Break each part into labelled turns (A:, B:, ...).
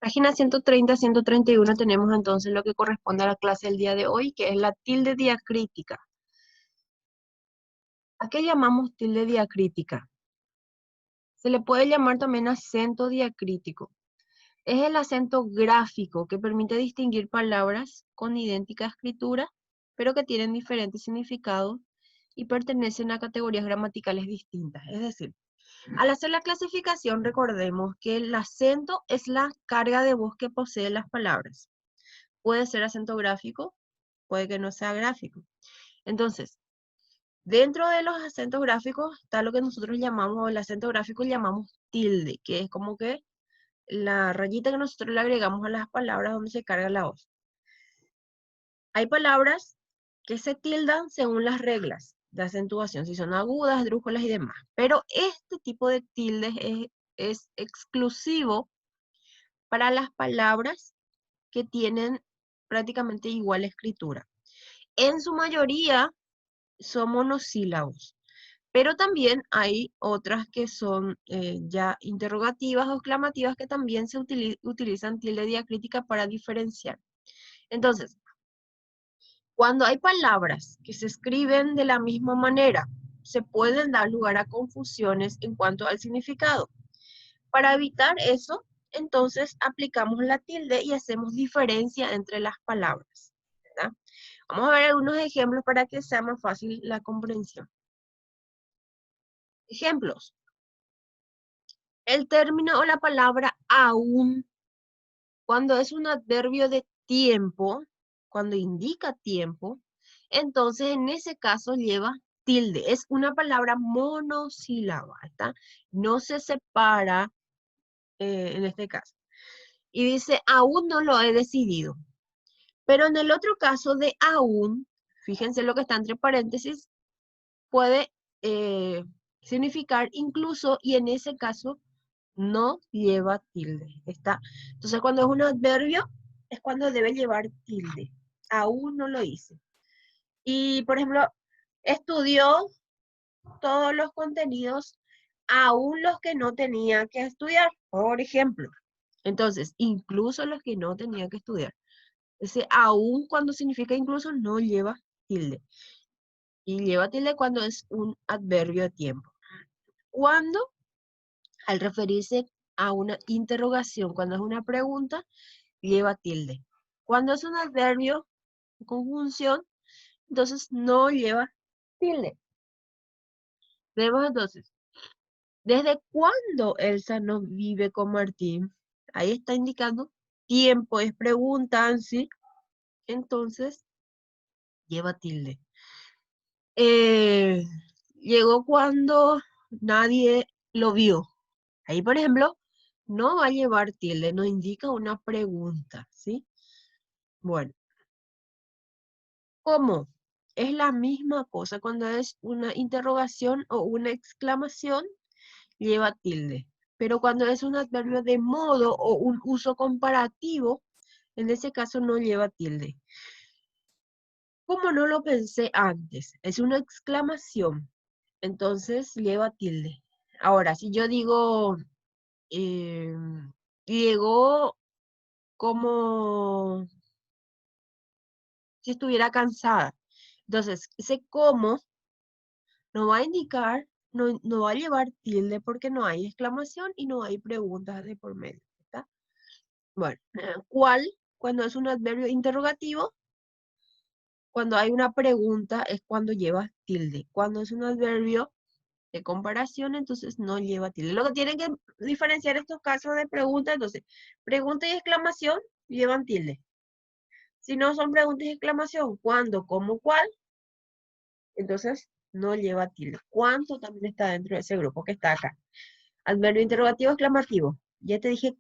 A: Página 130, 131 tenemos entonces lo que corresponde a la clase del día de hoy, que es la tilde diacrítica. ¿A qué llamamos tilde diacrítica? Se le puede llamar también acento diacrítico. Es el acento gráfico que permite distinguir palabras con idéntica escritura, pero que tienen diferentes significados y pertenecen a categorías gramaticales distintas. Es decir, al hacer la clasificación, recordemos que el acento es la carga de voz que poseen las palabras. Puede ser acento gráfico, puede que no sea gráfico. Entonces, dentro de los acentos gráficos está lo que nosotros llamamos, el acento gráfico llamamos tilde, que es como que la rayita que nosotros le agregamos a las palabras donde se carga la voz. Hay palabras que se tildan según las reglas de acentuación, si son agudas, drújulas y demás. Pero este tipo de tildes es exclusivo para las palabras que tienen prácticamente igual escritura. En su mayoría son monosílabos, pero también hay otras que son ya interrogativas o exclamativas que también se utilizan tilde diacrítica para diferenciar. Entonces, cuando hay palabras que se escriben de la misma manera, se pueden dar lugar a confusiones en cuanto al significado. Para evitar eso, entonces aplicamos la tilde y hacemos diferencia entre las palabras, ¿verdad? Vamos a ver algunos ejemplos para que sea más fácil la comprensión. Ejemplos. El término o la palabra aún, cuando es un adverbio de tiempo, cuando indica tiempo, entonces en ese caso lleva tilde. Es una palabra monosílaba, ¿está? No se separa en este caso. Y dice, aún no lo he decidido. Pero en el otro caso de aún, fíjense lo que está entre paréntesis, puede significar incluso, y en ese caso no lleva tilde. ¿Está? Entonces, cuando es un adverbio, es cuando debe llevar tilde. Aún no lo hice. Y, por ejemplo, estudió todos los contenidos, aún los que no tenía que estudiar, por ejemplo. Entonces, incluso los que no tenía que estudiar. Ese aún cuando significa incluso no lleva tilde. Y lleva tilde cuando es un adverbio de tiempo. Cuando, al referirse a una interrogación, cuando es una pregunta, lleva tilde. Cuando es un adverbio, conjunción, entonces no lleva tilde. Vemos entonces, ¿desde cuándo Elsa no vive con Martín? Ahí está indicando tiempo, es pregunta, ¿sí? Entonces, lleva tilde. Eh, Llegó cuando nadie lo vio. Ahí, por ejemplo, no va a llevar tilde, nos indica una pregunta, ¿sí? Bueno, ¿cómo? Es la misma cosa cuando es una interrogación o una exclamación, lleva tilde. Pero cuando es un adverbio de modo o un uso comparativo, en ese caso no lleva tilde. ¿Cómo no lo pensé antes? Es una exclamación, entonces lleva tilde. Ahora, si yo digo, eh, llegó como si estuviera cansada. Entonces, ese cómo no va a indicar, no va a llevar tilde porque no hay exclamación y no hay preguntas de por medio. ¿Está? Bueno, ¿cuál? Cuando es un adverbio interrogativo, cuando hay una pregunta es cuando lleva tilde. Cuando es un adverbio de comparación, entonces no lleva tilde. Lo que tienen que diferenciar estos casos de pregunta, entonces, pregunta y exclamación llevan tilde. Si no son preguntas y exclamación, ¿cuándo, cómo, cuál? Entonces no lleva tilde. ¿Cuánto también está dentro de ese grupo que está acá? Adverbio interrogativo exclamativo. Ya te dije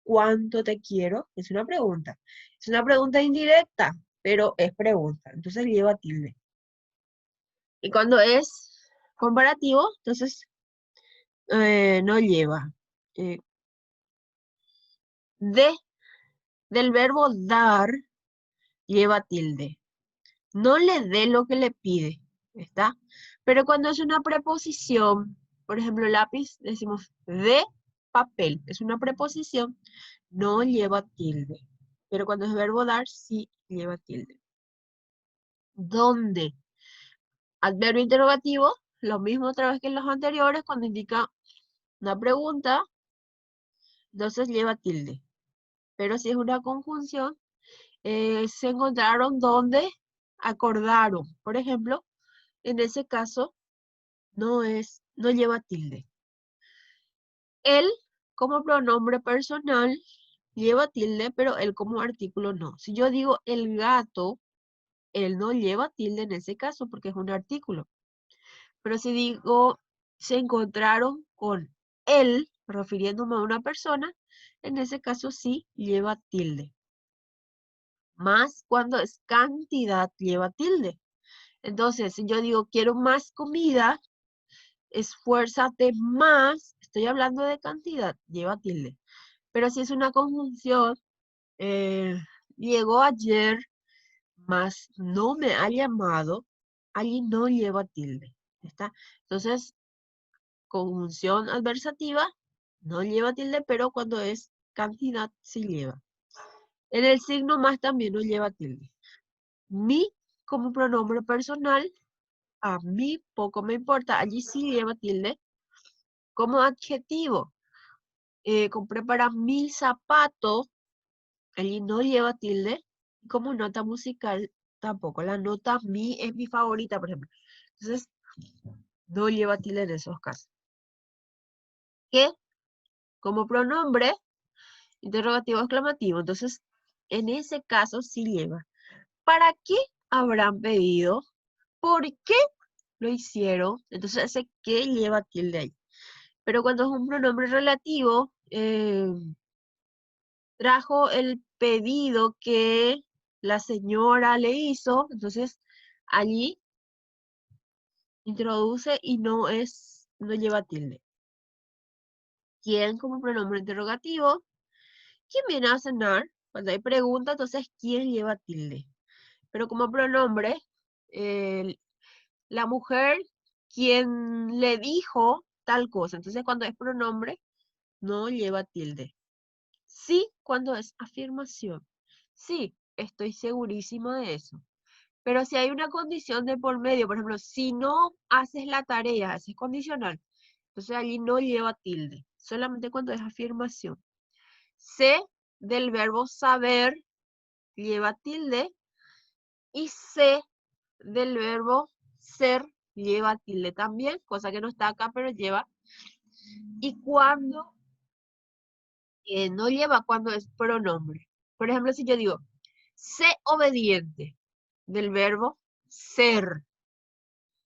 A: cuánto te quiero. Es una pregunta. Es una pregunta indirecta, pero es pregunta. Entonces lleva tilde. Y cuando es comparativo, entonces no lleva. Eh, de, del verbo dar, lleva tilde. No le dé lo que le pide. ¿Está? Pero cuando es una preposición, por ejemplo, lápiz, decimos de papel, es una preposición, no lleva tilde. Pero cuando es verbo dar, sí lleva tilde. ¿Dónde? Adverbio interrogativo, lo mismo otra vez que en los anteriores, cuando indica una pregunta, entonces lleva tilde. Pero si es una conjunción, se encontraron donde acordaron. Por ejemplo, en ese caso, no lleva tilde. Él, como pronombre personal, lleva tilde, pero él como artículo no. Si yo digo el gato, él no lleva tilde en ese caso porque es un artículo. Pero si digo se encontraron con él, refiriéndome a una persona, en ese caso sí lleva tilde. Más cuando es cantidad lleva tilde. Entonces, si yo digo quiero más comida, esfuérzate más, estoy hablando de cantidad, lleva tilde. Pero si es una conjunción, eh, llegó ayer, mas no me ha llamado, allí no lleva tilde. ¿Está? Entonces, conjunción adversativa no lleva tilde, pero cuando es cantidad sí lleva. En el signo más también no lleva tilde. Mi como pronombre personal, a mí poco me importa, allí sí lleva tilde. Como adjetivo, compré para mi zapato, allí no lleva tilde. Como nota musical, tampoco. La nota mi es mi favorita, por ejemplo. Entonces, no lleva tilde en esos casos. ¿Qué? Como pronombre, interrogativo exclamativo. Entonces, en ese caso sí lleva. ¿Para qué habrán pedido? ¿Por qué lo hicieron? Entonces, ese qué lleva tilde ahí. Pero cuando es un pronombre relativo, trajo el pedido que la señora le hizo, entonces allí introduce y no lleva tilde. ¿Quién como pronombre interrogativo? ¿Quién viene a cenar? Cuando hay pregunta, entonces ¿quién lleva tilde? Pero como pronombre, eh, la mujer, quien le dijo tal cosa. Entonces cuando es pronombre, no lleva tilde. Sí, cuando es afirmación. Sí, estoy segurísimo de eso. Pero si hay una condición de por medio, por ejemplo, si no haces la tarea, es condicional, entonces allí no lleva tilde, solamente cuando es afirmación. Sé del verbo saber lleva tilde y sé del verbo ser lleva tilde también, cosa que no está acá, pero lleva. Y cuando no lleva, cuando es pronombre. Por ejemplo, si yo digo, sé obediente del verbo ser,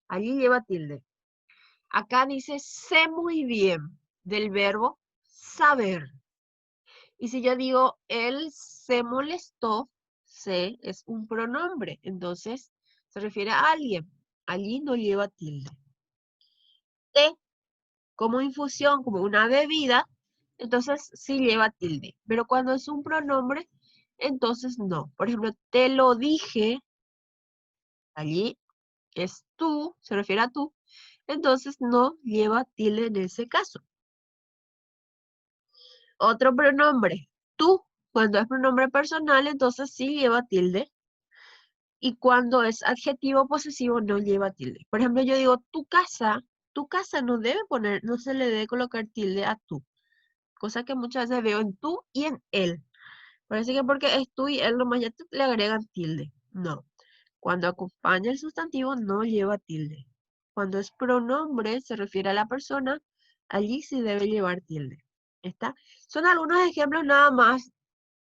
A: allí lleva tilde. Acá dice sé muy bien del verbo saber. Y si yo digo él se molestó, se es un pronombre, entonces se refiere a alguien. Allí no lleva tilde. Té como infusión, como una bebida, entonces sí lleva tilde. Pero cuando es un pronombre, entonces no. Por ejemplo, te lo dije, allí es tú, se refiere a tú, entonces no lleva tilde en ese caso. Otro pronombre, tú, cuando es pronombre personal, entonces sí lleva tilde. Y cuando es adjetivo posesivo, no lleva tilde. Por ejemplo, yo digo tu casa no debe poner, no se le debe colocar tilde a tú. Cosa que muchas veces veo en tú y en él. Parece que porque es tú y él nomás ya le agregan tilde. No. Cuando acompaña el sustantivo, no lleva tilde. Cuando es pronombre, se refiere a la persona, allí sí debe llevar tilde. ¿Está? Son algunos ejemplos nada más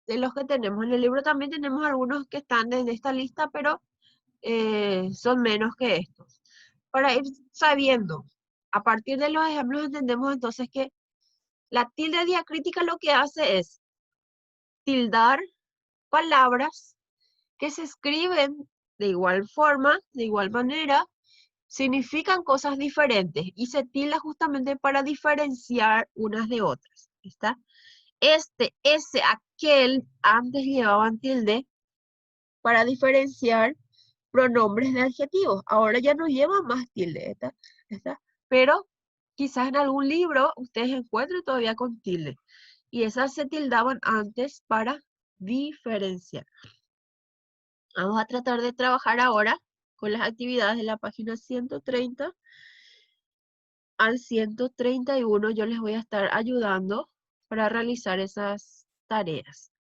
A: de los que tenemos. En el libro también tenemos algunos que están desde esta lista, pero son menos que estos. Para ir sabiendo, a partir de los ejemplos entendemos entonces que la tilde diacrítica lo que hace es tildar palabras que se escriben de igual forma, de igual manera, significan cosas diferentes y se tilda justamente para diferenciar unas de otras. ¿Está? Este, ese, aquel, antes llevaban tilde para diferenciar pronombres de adjetivos. Ahora ya no llevan más tilde, ¿está? ¿Está? Pero Quizás en algún libro ustedes encuentren todavía con tilde. Y esas se tildaban antes para diferenciar. Vamos a tratar de trabajar ahora con las actividades de la página 130 al 131. Yo les voy a estar ayudando para realizar esas tareas.